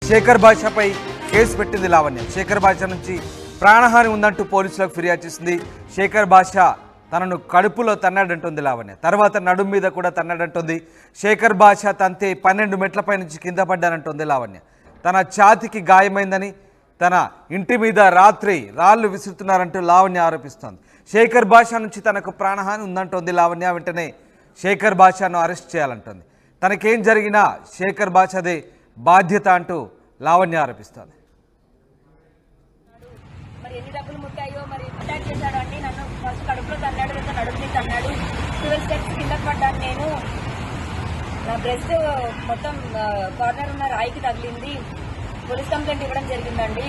శేఖర్ భాషపై కేసు పెట్టింది లావణ్య. శేఖర్ భాష నుంచి ప్రాణహాని ఉందంటూ పోలీసులకు ఫిర్యాదు చేసింది. శేఖర్ భాష తనను కడుపులో తన్నాడంటుంది లావణ్య. తర్వాత నడుము మీద కూడా తన్నాడంటుంది. శేఖర్ భాష తంతే 12 మెట్లపై నుంచి కింద పడ్డానంటుంది లావణ్య. తన ఛాతికి గాయమైందని, తన ఇంటి మీద రాత్రి రాళ్లు విసురుతున్నారంటూ లావణ్య ఆరోపిస్తోంది. శేఖర్ భాష నుంచి తనకు ప్రాణహాని ఉందంటోంది లావణ్య. వెంటనే శేఖర్ భాషను అరెస్ట్ చేయాలంటుంది. తనకేం జరిగినా శేఖర్ భాషదే బాధ్యత అంటూ లావణ్య ఆరోపిస్తోంది. మరి ఎన్ని డబ్బులు ముట్టాయో మరి అటాక్ చేశాడు అండి. నన్ను ఫస్ట్ కడుపులో తన్నాడు, లేదా నడుపు మీద తన్నాడు. 12 స్టెప్స్ కింద పడ్డాను నేను. నా బ్రెస్ట్ మొత్తం కార్నర్ ఉన్న రాయికి తగిలింది. పోలీస్ కంప్లైంట్ ఇవ్వడం జరిగిందండి.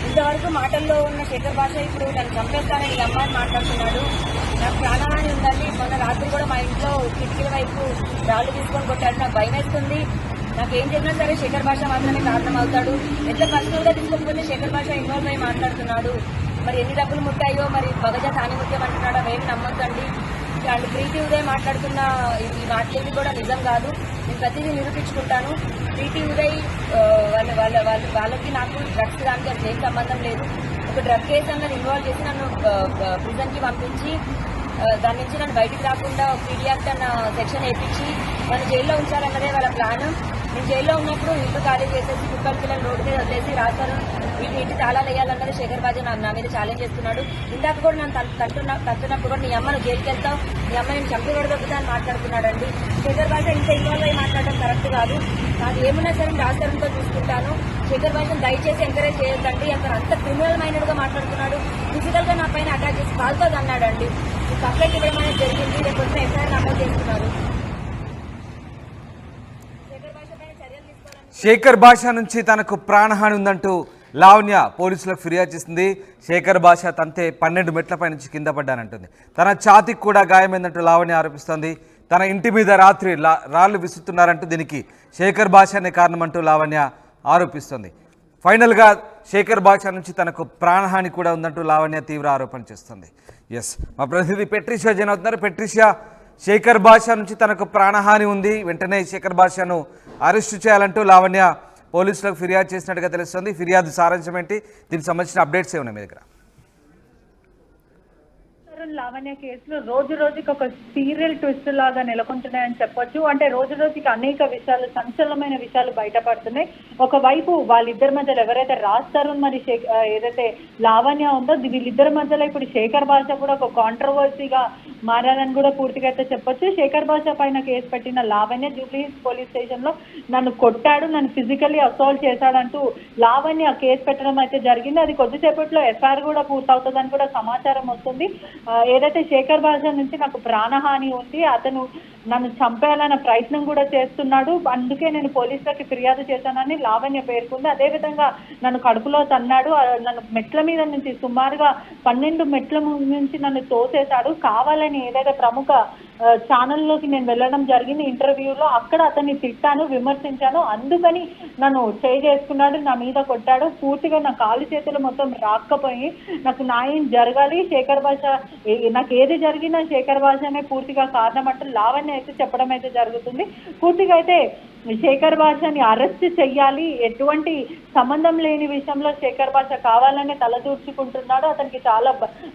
ఇంతవరకు మాటల్లో ఉన్న శేఖర్ భాష ఇప్పుడు నన్ను చంపేస్తానని ఈ అమ్మాయిని మాట్లాడుతున్నాడు. నాకు ప్రాణహాని ఉందండి. మొన్న రాత్రి కూడా మా ఇంట్లో కిటికీల వైపు రాళ్ళు తీసుకొని కొట్టాడు. నాకు భయం వేస్తుంది. నాకు ఏం జరిగినా సరే శేఖర్ భాష మాత్రమే కారణం అవుతాడు. ఎట్లా పర్సనల్గా తీసుకోకపోతే శేఖర్ భాష ఇన్వాల్వ్ అయ్యి మాట్లాడుతున్నాడు. మరి ఎన్ని డబ్బులు ముట్టాయో మరి భగజ సాన్నిహిత్యం అంటున్నాడు. అవేమి నమ్మొద్దండి. అండ్ ప్రీతి ఉదయ్ మాట్లాడుతున్న ఈ మాటలేవి కూడా నిజం కాదు. నేను ప్రతిదీ నిరూపించుకుంటాను. ప్రీతి ఉదయ్ వాళ్ళకి నాకు డ్రగ్స్ దానికి అసలు ఏం సంబంధం లేదు. ఒక డ్రగ్ కేసు అన్నది ఇన్వాల్వ్ చేసి నన్ను ప్రిజన్కి పంపించి దాని నుంచి నన్ను బయటికి రాకుండా పీడీ యాక్ట్ అన్న సెక్షన్ వేయించి నన్ను జైల్లో ఉంచాలన్నదే వాళ్ళ ప్లాన్. నేను జైల్లో ఉన్నప్పుడు ఇల్లు ఖాళీ చేసేసి కుక్కల పిల్లలు రోడ్డు మీద వదిలేసి రాస్తారు వీళ్ళు ఇంటి తాళాలు వేయాలన్నది శేఖర్ బాజీ నా మీద ఛాలెంజ్ చేస్తున్నాడు. ఇందాక కూడా నన్ను తట్టున్నప్పుడు కూడా నీ అమ్మను జైలుకి వెళ్తావు, నీ అమ్మ నేను చంపి కొడదొక్కుతా అని మాట్లాడుతున్నాడండి. శేఖర్ భాష ఇంత ఇన్వాల్వ్ అయ్యి మాట్లాడడం కరెక్ట్ కాదు. నాకు ఏమున్నా సరే రాష్ట్రంతో చూసుకుంటాను. శేఖర్ భాషను దయచేసి ఎంకరేజ్ చేయొద్దండి. అతను అంత క్రిమినల్ మైండెడ్ గా మాట్లాడుతున్నాడు. ఫిజికల్ గా నా పైన అటాక్ చేసి కాల్తో అన్నాడండి. కంప్లైంట్ ఇవ్వడం అనేది జరిగింది. రేపు వచ్చిన ఎఫ్ఐఆర్ నమోదు చేస్తున్నారు. శేఖర్ భాష నుంచి తనకు ప్రాణహాని ఉందంటూ లావణ్య పోలీసులకు ఫిర్యాదు చేసింది. శేఖర్ భాష తంతే 12 మెట్లపై నుంచి కింద పడ్డానంటుంది. తన ఛాతికి కూడా గాయమైందంటూ లావణ్య ఆరోపిస్తోంది. తన ఇంటి మీద రాత్రి రాళ్లు విసురుతున్నారంటూ దీనికి శేఖర్ భాషనే కారణమంటూ లావణ్య ఆరోపిస్తోంది. ఫైనల్గా శేఖర్ భాష నుంచి తనకు ప్రాణహాని కూడా ఉందంటూ లావణ్య తీవ్ర ఆరోపణ చేస్తుంది. ఎస్, మా ప్రతినిధి పెట్రిషియా జైన్ అవుతున్నారు. పెట్రిషియా, శేఖర్ భాష నుంచి తనకు ప్రాణహాని ఉంది, వెంటనే శేఖర్ భాషను అరెస్టు చేయాలంటూ లావణ్య పోలీసులకు ఫిర్యాదు చేసినట్టుగా తెలుస్తుంది. ఫిర్యాదు సారాంశం ఏంటి? దీనికి సంబంధించిన అప్డేట్స్ ఏమున్నాయి మీ దగ్గర? లావణ్య కేసులో రోజు రోజుకి ఒక సీరియల్ ట్విస్ట్ లాగా నెలకొంటున్నాయని చెప్పొచ్చు. అంటే రోజు రోజుకి అనేక విషయాలు, సంచలనమైన విషయాలు బయటపడుతున్నాయి. ఒకవైపు వాళ్ళిద్దరి మధ్యలో ఎవరైతే రాజ్ తరుణ్ మరి ఏదైతే లావణ్య ఉందో వీళ్ళిద్దరి మధ్యలో ఇప్పుడు శేఖర్ భాష కూడా ఒక కాంట్రవర్సీగా మారాలని కూడా పూర్తిగా అయితే చెప్పొచ్చు. శేఖర్ భాష పైన కేసు పెట్టిన లావణ్య జూబ్లీహిల్స్ పోలీస్ స్టేషన్ లో నన్ను కొట్టాడు, నన్ను ఫిజికల్లీ అసాల్ట్ చేశాడంటూ లావణ్య కేసు పెట్టడం అయితే జరిగింది. అది కొద్దిసేపట్లో ఎఫ్ఐఆర్ కూడా పూర్తవుతుందని కూడా సమాచారం వస్తుంది. ఏదైతే శేఖర్ భాష నుంచి నాకు ప్రాణహాని ఉంది, అతను నన్ను చంపేయాలన్న ప్రయత్నం కూడా చేస్తున్నాడు, అందుకే నేను పోలీసులకి ఫిర్యాదు చేశానని లావణ్య పేర్కొంది. అదేవిధంగా నన్ను కడుపులో తన్నాడు, నన్ను మెట్ల మీద నుంచి సుమారుగా 12 మెట్ల నుంచి నన్ను తోసేశాడు కావాలని. ఏదైతే ప్రముఖ ఛానల్లోకి నేను వెళ్ళడం జరిగింది ఇంటర్వ్యూలో, అక్కడ అతన్ని తిట్టాను, విమర్శించాను, అందుకని నన్ను చేసుకున్నాడు, నా మీద కొట్టాడు. పూర్తిగా నా కాలు చేతులు మొత్తం రాక్కపోయి నాకు న్యాయం జరగాలి. శేఖర్ భాష నాకు ఏది జరిగినా శేఖర్ భాషనే పూర్తిగా కారణం అంటూ లావణ్య అయితే చెప్పడం అయితే జరుగుతుంది. పూర్తిగా అయితే శేఖర్ భాషని అరెస్ట్ చెయ్యాలి, ఎటువంటి సంబంధం లేని విషయంలో శేఖర్ భాష కావాలనే తలదూర్చుకుంటున్నాడు. అతనికి చాలా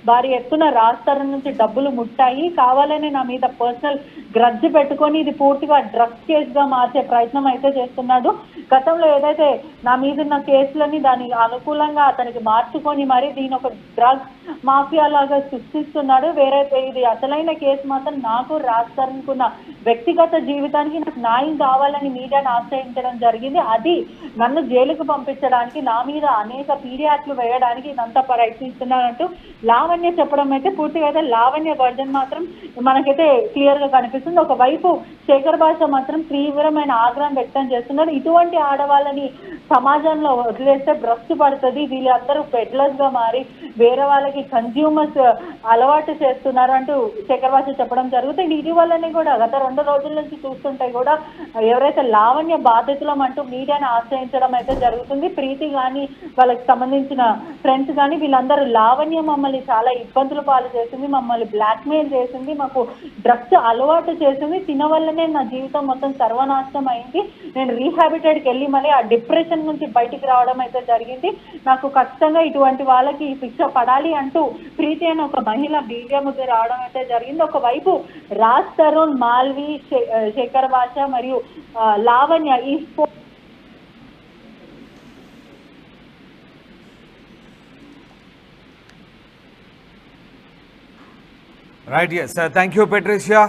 భారీ ఎత్తున రాజ్ తరుణ్ నుంచి డబ్బులు ముట్టాయి, కావాలనే నా మీద పర్సనల్ గ్రడ్జ్ పెట్టుకొని ఇది పూర్తిగా డ్రగ్స్ కేసుగా మార్చే ప్రయత్నం అయితే చేస్తున్నాడు. గతంలో ఏదైతే నా మీద ఉన్న కేసులని దానికి అనుకూలంగా అతనికి మార్చుకొని మరి దీని ఒక డ్రగ్స్ మాఫియా లాగా సృష్టిస్తున్నాడు. వేరే ఇది అసలైన కేసు మాత్రం నాకు రాజ్ తరుణ్కున్న వ్యక్తిగత జీవితానికి నాకు న్యాయం కావాలని మీడియాను ఆశ్రయించడం జరిగింది. అది నన్ను జైలుకు పంపించడానికి, నా మీద అనేక పీడీ యాక్ట్లు వేయడానికి ఇదంతా ప్రయత్నిస్తున్నారంటూ లావణ్య చెప్పడం అయితే పూర్తిగా అయితే లావణ్య వర్జన్ మాత్రం మనకైతే క్లియర్ గా కనిపిస్తుంది. ఒకవైపు శేఖర్ భాష మాత్రం తీవ్రమైన ఆగ్రహం వ్యక్తం చేస్తున్నారు. ఇటువంటి ఆడవాళ్ళని సమాజంలో వదిలేస్తే భ్రష్టు పడుతుంది, వీళ్ళందరూ పెడ్లర్స్ గా మారి వేరే వాళ్ళకి కన్జ్యూమర్స్ అలవాటు చేస్తున్నారు అంటూ శేఖర్ భాష చెప్పడం జరుగుతుంది. ఇటీవలనే కూడా గత 2 రోజుల నుంచి చూస్తుంటే కూడా ఎవరైతే లావణ్య బాధితులం అంటూ మీడియాను ఆశ్రయించడం అయితే జరుగుతుంది. ప్రీతి కానీ వాళ్ళకి సంబంధించిన ఫ్రెండ్స్ కానీ వీళ్ళందరూ లావణ్య మమ్మల్ని చాలా ఇబ్బందులు పాలు చేసింది, మమ్మల్ని బ్లాక్మెయిల్ చేసింది, మాకు డ్రగ్స్ అలవాటు చేసింది, తిన వల్లనే నా జీవితం మొత్తం సర్వనాశనం అయింది. నేను రీహాబిటెడ్కి వెళ్ళి మళ్ళీ ఆ డిప్రెషన్ నుంచి బయటికి రావడం అయితే జరిగింది. నాకు ఖచ్చితంగా ఇటువంటి వాళ్ళకి శిక్ష పడాలి అంటూ ప్రీతి అని ఒక మహిళ మీడియా ముందు రావడం అయితే జరిగింది. ఒకవైపు రాజ్ తరుణ్, మాల్వి, శేఖర్ భాష మరియు లావణ్య ఈ right, yes, thank you Patricia.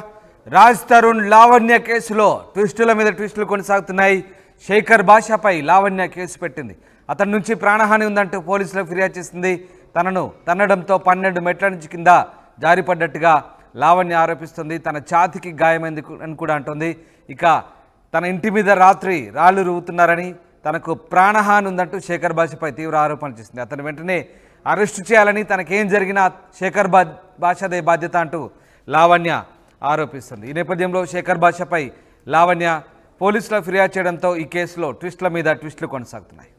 Raj Tarun Lavanya కేసులో ట్విస్టుల మీద ట్విస్టులు కొనసాగుతున్నాయి. శేఖర్ భాషపై లావణ్య కేసు పెట్టింది. అతని నుంచి ప్రాణహాని ఉందంటూ పోలీసులకు ఫిర్యాదు చేసింది. తనను తన్నడంతో 12 మెట్ల నుంచి కింద జారిపడ్డట్టుగా లావణ్య ఆరోపిస్తుంది. తన ఛాతీకి గాయమైంది అని కూడా అంటుంది. ఇక తన ఇంటి మీద రాత్రి రాళ్లు రువ్వుతున్నారని, తనకు ప్రాణహాని ఉందంటూ శేఖర్ భాషపై తీవ్ర ఆరోపణలు చేసింది. అతను వెంటనే అరెస్టు చేయాలని, తనకేం జరిగినా శేఖర్ భాషదే బాధ్యత అంటూ లావణ్య ఆరోపిస్తుంది. ఈ నేపథ్యంలో శేఖర్ భాషపై లావణ్య పోలీసులకు ఫిర్యాదు చేయడంతో ఈ కేసులో ట్విస్టుల మీద ట్విస్టులు కొనసాగుతున్నాయి.